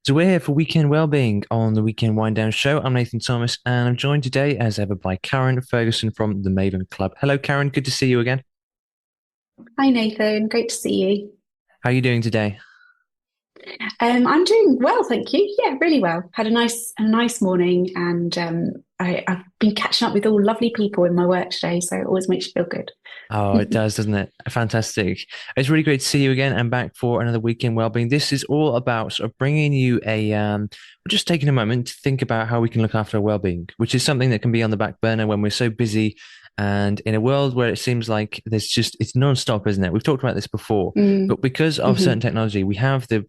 So we're here for Weekend Wellbeing on the Weekend Wind Down Show. I'm Nathan Thomas, and I'm joined today, as ever, by Karen Ferguson from the Maven Club. Hello, Karen. Good to see you again. Hi Nathan, great to see you. How are you doing today? I'm doing well, thank you. Yeah, really well. Had a nice morning, and I've been catching up with all lovely people in my work today, so it always makes you feel good. Oh, it does, doesn't it? Fantastic. It's really great to see you again and back for another Weekend Wellbeing. This is all about sort of bringing you we're just taking a moment to think about how we can look after our well-being, which is something that can be on the back burner when we're so busy and in a world where it seems like it's non-stop, isn't it? We've talked about this before, Mm, but because of certain hmm technology, we have the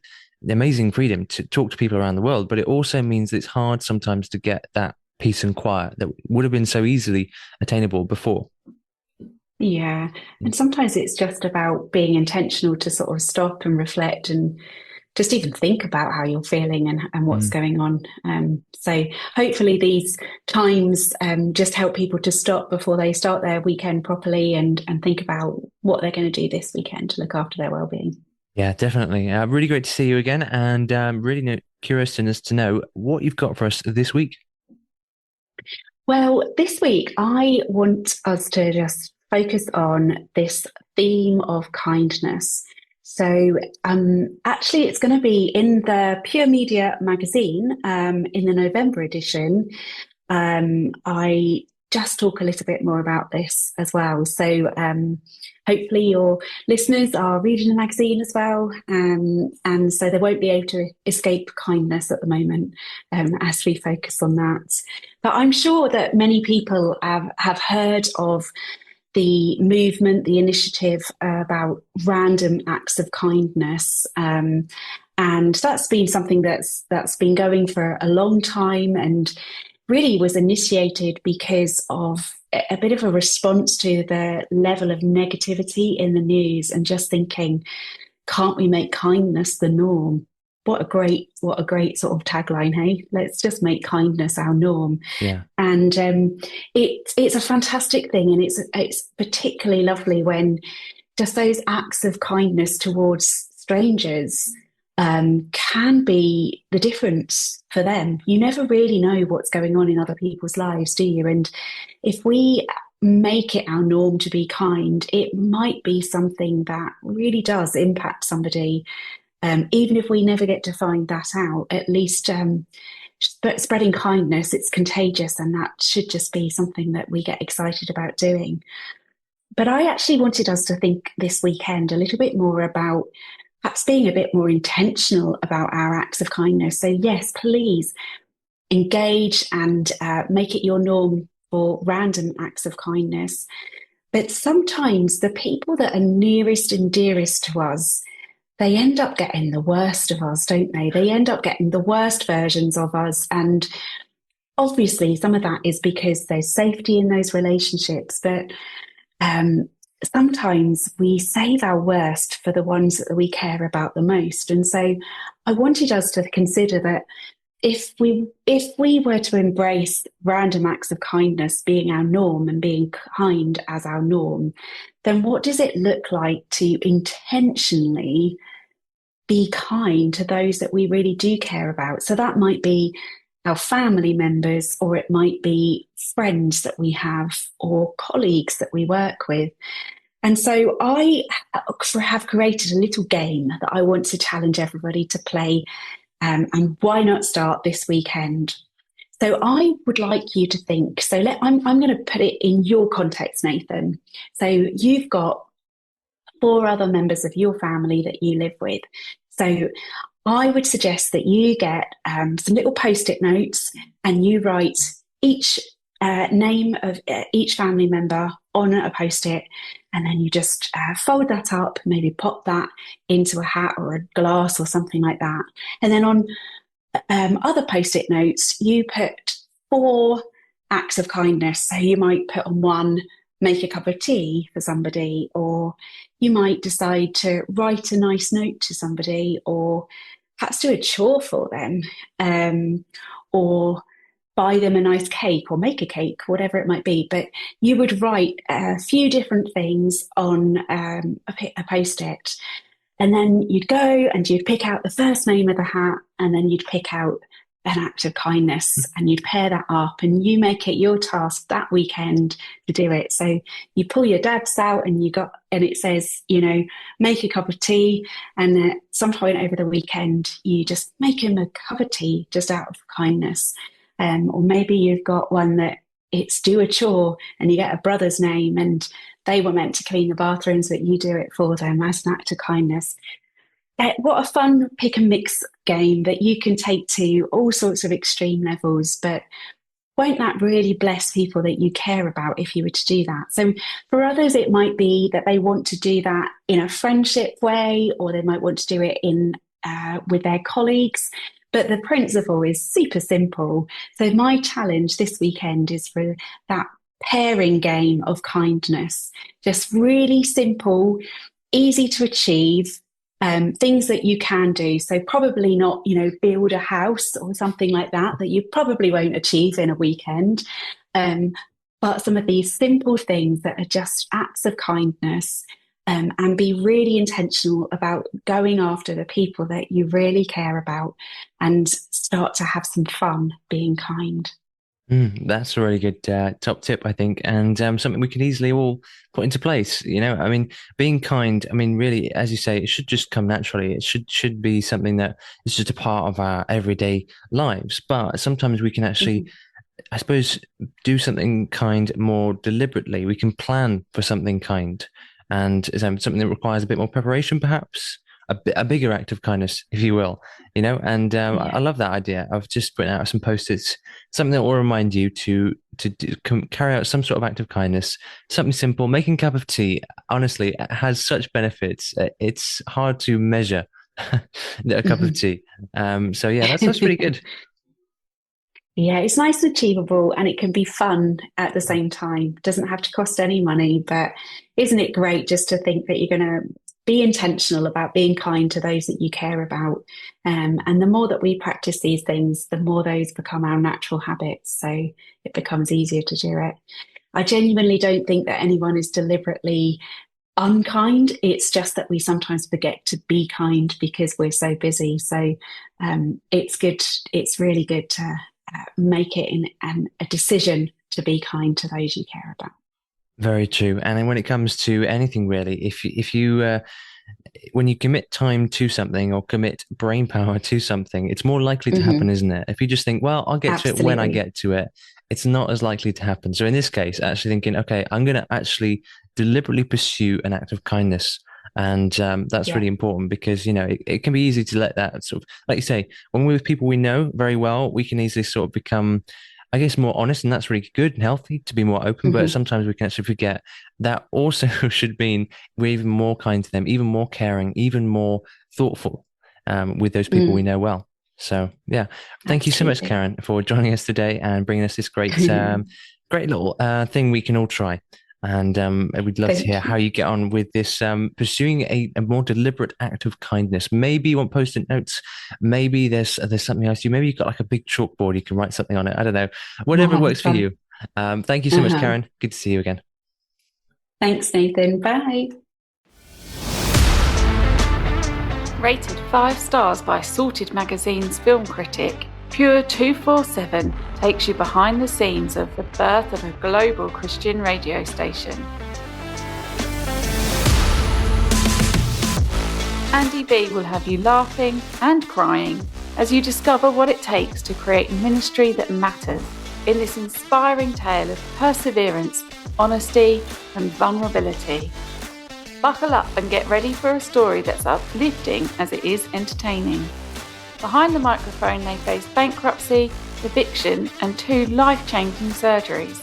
amazing freedom to talk to people around the world, but it also means that it's hard sometimes to get that peace and quiet that would have been so easily attainable before. Yeah, and sometimes it's just about being intentional to sort of stop and reflect and just even think about how you're feeling and what's Mm. going on. So hopefully these times just help people to stop before they start their weekend properly and think about what they're going to do this weekend to look after their well-being. Yeah, definitely. Really great to see you again, and really curious to know what you've got for us this week. Well, this week I want us to just focus on this theme of kindness. So, actually, it's going to be in the Pure Media magazine in the November edition. I just talk a little bit more about this as well. So, hopefully, your listeners are reading the magazine as well. And so they won't be able to escape kindness at the moment as we focus on that. But I'm sure that many people have heard of the movement, the initiative about random acts of kindness. And that's been something that's been going for a long time and really was initiated because of a bit of a response to the level of negativity in the news and just thinking, can't we make kindness the norm? What a great sort of tagline, hey? Let's just make kindness our norm. Yeah. And it's a fantastic thing, and it's particularly lovely when just those acts of kindness towards strangers can be the difference for them. You never really know what's going on in other people's lives, do you? And if we make it our norm to be kind, it might be something that really does impact somebody. Even if we never get to find that out, at least spreading kindness, it's contagious, and that should just be something that we get excited about doing. But I actually wanted us to think this weekend a little bit more about perhaps being a bit more intentional about our acts of kindness. So, yes, please engage and make it your norm for random acts of kindness. But sometimes the people that are nearest and dearest to us, they end up getting the worst of us, don't they? They end up getting the worst versions of us. And obviously, some of that is because there's safety in those relationships. But um, sometimes we save our worst for the ones that we care about the most. And so I wanted us to consider that if we were to embrace random acts of kindness being our norm and being kind as our norm, then what does it look like to intentionally be kind to those that we really do care about? So that might be our family members, or it might be friends that we have, or colleagues that we work with. And so I have created a little game that I want to challenge everybody to play. And why not start this weekend? So I would like you to think. I'm going to put it in your context, Nathan. So you've got four other members of your family that you live with. So I would suggest that you get some little post-it notes and you write each name of each family member on a post-it, and then you just fold that up, maybe pop that into a hat or a glass or something like that. And then on other post-it notes, you put four acts of kindness. So you might put on one, make a cup of tea for somebody, or you might decide to write a nice note to somebody, or perhaps do a chore for them, or buy them a nice cake or make a cake, whatever it might be. But you would write a few different things on a post-it. And then you'd go and you'd pick out the first name of the hat, and then you'd pick out an act of kindness and you'd pair that up, and you make it your task that weekend to do it. So you pull your dabs out and it says, make a cup of tea. And at some point over the weekend, you just make him a cup of tea just out of kindness. Or maybe you've got one that it's do a chore and you get a brother's name and they were meant to clean the bathrooms, but you do it for them as an act of kindness. What a fun pick and mix game that you can take to all sorts of extreme levels. But won't that really bless people that you care about if you were to do that? So for others, it might be that they want to do that in a friendship way, or they might want to do it with their colleagues. But the principle is super simple. So my challenge this weekend is for that pairing game of kindness. Just really simple, easy to achieve, things that you can do. So probably not, build a house or something like that you probably won't achieve in a weekend. But some of these simple things that are just acts of kindness, and be really intentional about going after the people that you really care about and start to have some fun being kind. That's a really good top tip, I think, and something we can easily all put into place. I mean, being kind. I mean, really, as you say, it should just come naturally. It should be something that is just a part of our everyday lives. But sometimes we can actually, I suppose, do something kind more deliberately. We can plan for something kind, and something that requires a bit more preparation, perhaps. A bigger act of kindness, if you will, and I love that idea of just putting out some post-its, something that will remind you to carry out some sort of act of kindness, something simple. Making a cup of tea, honestly, has such benefits. It's hard to measure a cup of tea. So yeah, that's really good. Yeah, it's nice and achievable, and it can be fun at the same time. It doesn't have to cost any money, but isn't it great just to think that you're going to be intentional about being kind to those that you care about? And the more that we practice these things, the more those become our natural habits. So it becomes easier to do it. I genuinely don't think that anyone is deliberately unkind. It's just that we sometimes forget to be kind because we're so busy. So it's good. It's really good to make it a decision to be kind to those you care about. Very true. And then when it comes to anything really, if you when you commit time to something or commit brain power to something, it's more likely to happen, isn't it? If you just think, well, I'll get to it when I get to it, it's not as likely to happen. So in this case, actually thinking, okay, I'm going to actually deliberately pursue an act of kindness. And that's really important because, it can be easy to let that sort of, like you say, when we're with people we know very well, we can easily sort of become, I guess, more honest, and that's really good and healthy to be more open. But sometimes we can actually forget that also should mean we're even more kind to them, even more caring, even more thoughtful with those people we know well. So yeah, thank you so much, Karen, for joining us today and bringing us this great, great little thing we can all try. And we'd love to hear how you get on with this, pursuing a more deliberate act of kindness. Maybe you want post-it notes. Maybe there's something else. Maybe you've got like a big chalkboard. You can write something on it. I don't know. Whatever works for you. Thank you so much, Karen. Good to see you again. Thanks, Nathan. Bye. Rated 5 stars by Sorted Magazine's film critic, Pure 247 takes you behind the scenes of the birth of a global Christian radio station. Andy B will have you laughing and crying as you discover what it takes to create ministry that matters in this inspiring tale of perseverance, honesty and vulnerability. Buckle up and get ready for a story that's uplifting as it is entertaining. Behind the microphone, they face bankruptcy, eviction, and 2 life-changing surgeries.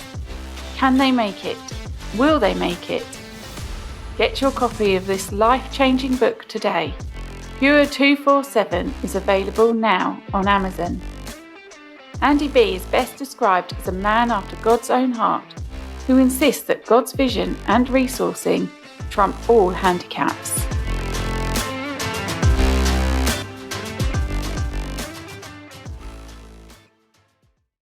Can they make it? Will they make it? Get your copy of this life-changing book today. Pure 247 is available now on Amazon. Andy B is best described as a man after God's own heart, who insists that God's vision and resourcing trump all handicaps.